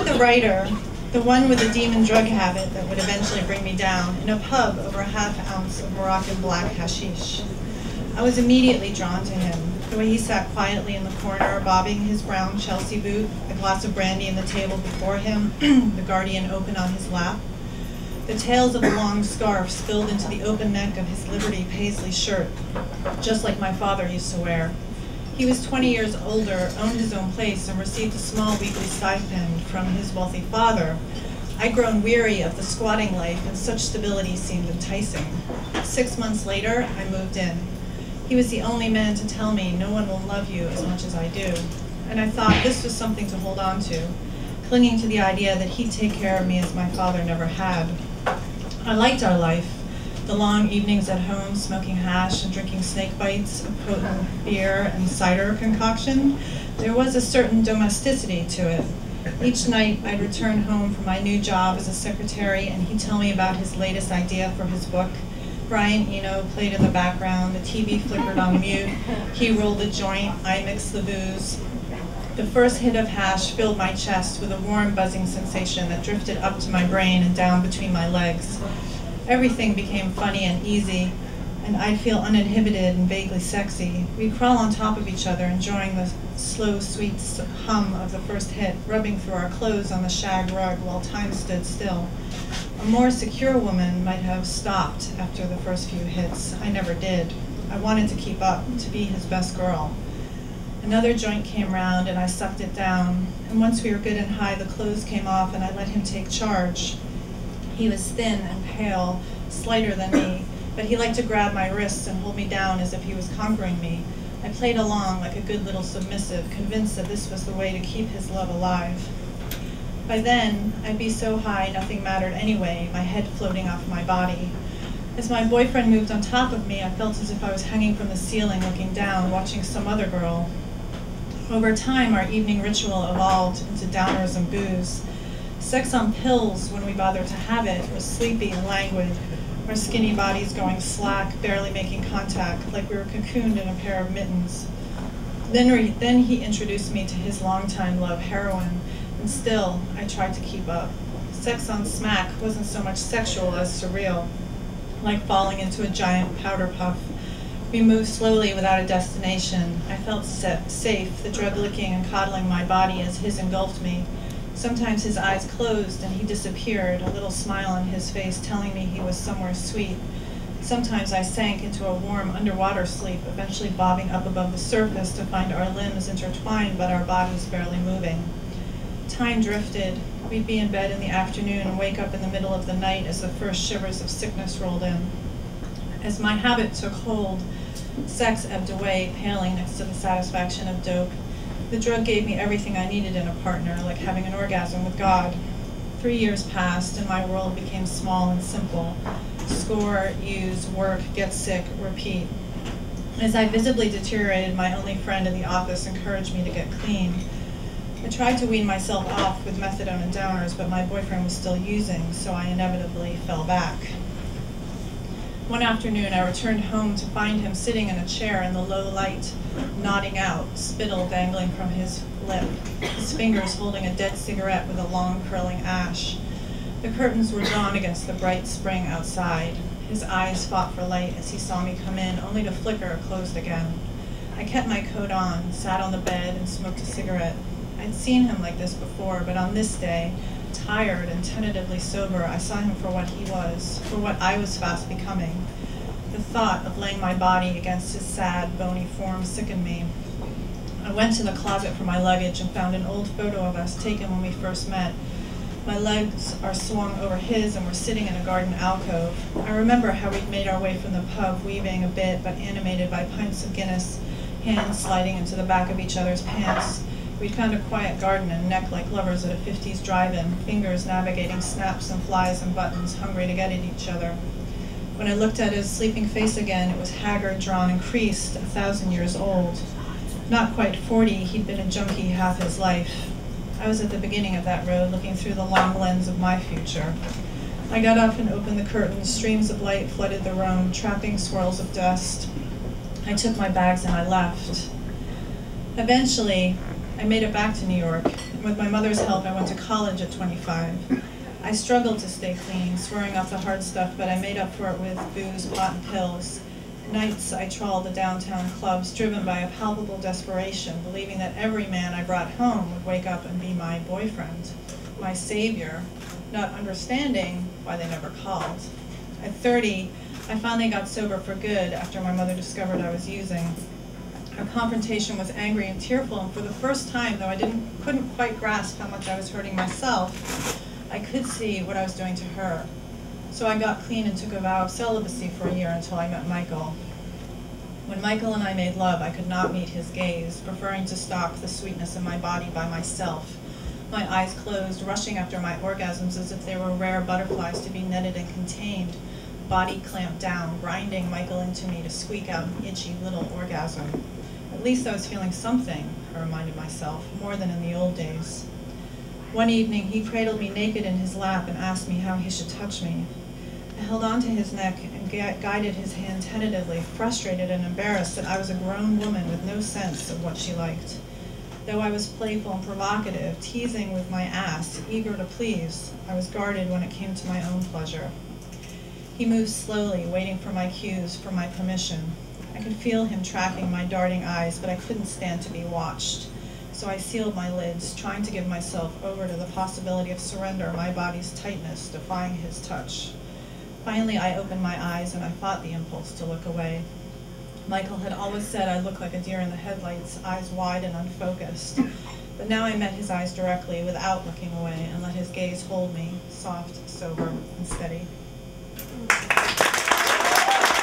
the writer, the one with the demon drug habit that would eventually bring me down, in a pub over a half-ounce of Moroccan black hashish. I was immediately drawn to him, the way he sat quietly in the corner, bobbing his brown Chelsea boot, a glass of brandy on the table before him, the Guardian open on his lap. The tails of a long scarf spilled into the open neck of his Liberty Paisley shirt, just like my father used to wear. He was 20 years older, owned his own place, and received a small weekly stipend from his wealthy father. I'd grown weary of the squatting life, and such stability seemed enticing. 6 months later, I moved in. He was the only man to tell me, "No one will love you as much as I do." And I thought this was something to hold on to, clinging to the idea that he'd take care of me as my father never had. I liked our life. The long evenings at home, smoking hash and drinking snake bites of potent beer and cider concoction. There was a certain domesticity to it. Each night I'd return home from my new job as a secretary and he'd tell me about his latest idea for his book. Brian Eno played in the background, the TV flickered on mute, he rolled the joint, I mixed the booze. The first hit of hash filled my chest with a warm buzzing sensation that drifted up to my brain and down between my legs. Everything became funny and easy, and I'd feel uninhibited and vaguely sexy. We'd crawl on top of each other, enjoying the slow, sweet hum of the first hit, rubbing through our clothes on the shag rug while time stood still. A more secure woman might have stopped after the first few hits. I never did. I wanted to keep up, to be his best girl. Another joint came round, and I sucked it down, and once we were good and high, the clothes came off, and I let him take charge. He was thin and pale, slighter than me, but he liked to grab my wrists and hold me down as if he was conquering me. I played along like a good little submissive, convinced that this was the way to keep his love alive. By then, I'd be so high nothing mattered anyway, my head floating off my body. As my boyfriend moved on top of me, I felt as if I was hanging from the ceiling looking down, watching some other girl. Over time, our evening ritual evolved into downers and booze. Sex on pills, when we bothered to have it, was sleepy and languid, our skinny bodies going slack, barely making contact, like we were cocooned in a pair of mittens. Then he introduced me to his longtime love, heroin, and still, I tried to keep up. Sex on smack wasn't so much sexual as surreal, like falling into a giant powder puff. We moved slowly without a destination. I felt safe, the drug licking and coddling my body as his engulfed me. Sometimes his eyes closed and he disappeared, a little smile on his face telling me he was somewhere sweet. Sometimes I sank into a warm underwater sleep, eventually bobbing up above the surface to find our limbs intertwined but our bodies barely moving. Time drifted. We'd be in bed in the afternoon and wake up in the middle of the night as the first shivers of sickness rolled in. As my habit took hold, sex ebbed away, paling next to the satisfaction of dope. The drug gave me everything I needed in a partner, like having an orgasm with God. 3 years passed, and my world became small and simple. Score, use, work, get sick, repeat. As I visibly deteriorated, my only friend in the office encouraged me to get clean. I tried to wean myself off with methadone and downers, but my boyfriend was still using, so I inevitably fell back. One afternoon, I returned home to find him sitting in a chair in the low light, nodding out, spittle dangling from his lip, his fingers holding a dead cigarette with a long curling ash. The curtains were drawn against the bright spring outside. His eyes fought for light as he saw me come in, only to flicker closed again. I kept my coat on, sat on the bed, and smoked a cigarette. I'd seen him like this before, but on this day, tired and tentatively sober, I saw him for what he was, for what I was fast becoming. The thought of laying my body against his sad, bony form sickened me. I went to the closet for my luggage and found an old photo of us taken when we first met. My legs are swung over his and we're sitting in a garden alcove. I remember how we'd made our way from the pub, weaving a bit but animated by pints of Guinness, hands sliding into the back of each other's pants. We'd found a quiet garden and neck like lovers at a 50s drive-in, fingers navigating snaps and flies and buttons, hungry to get at each other. When I looked at his sleeping face again, it was haggard, drawn, and creased, 1,000 years old. Not quite 40, he'd been a junkie half his life. I was at the beginning of that road, looking through the long lens of my future. I got up and opened the curtains. Streams of light flooded the room, trapping swirls of dust. I took my bags and I left. Eventually, I made it back to New York, and with my mother's help, I went to college at 25. I struggled to stay clean, swearing off the hard stuff, but I made up for it with booze, pot, and pills. Nights I trawled the downtown clubs, driven by a palpable desperation, believing that every man I brought home would wake up and be my boyfriend, my savior, not understanding why they never called. At 30, I finally got sober for good after my mother discovered I was using. Our confrontation was angry and tearful, and for the first time, though I couldn't quite grasp how much I was hurting myself, I could see what I was doing to her. So I got clean and took a vow of celibacy for a year until I met Michael. When Michael and I made love, I could not meet his gaze, preferring to stalk the sweetness in my body by myself, my eyes closed, rushing after my orgasms as if they were rare butterflies to be netted and contained, body clamped down, grinding Michael into me to squeak out an itchy little orgasm. At least I was feeling something, I reminded myself, more than in the old days. One evening, he cradled me naked in his lap and asked me how he should touch me. I held onto his neck and guided his hand tentatively, frustrated and embarrassed that I was a grown woman with no sense of what she liked. Though I was playful and provocative, teasing with my ass, eager to please, I was guarded when it came to my own pleasure. He moved slowly, waiting for my cues, for my permission. I could feel him tracking my darting eyes, but I couldn't stand to be watched. So I sealed my lids, trying to give myself over to the possibility of surrender, my body's tightness defying his touch. Finally, I opened my eyes and I fought the impulse to look away. Michael had always said I looked like a deer in the headlights, eyes wide and unfocused. But now I met his eyes directly without looking away and let his gaze hold me, soft, sober, and steady.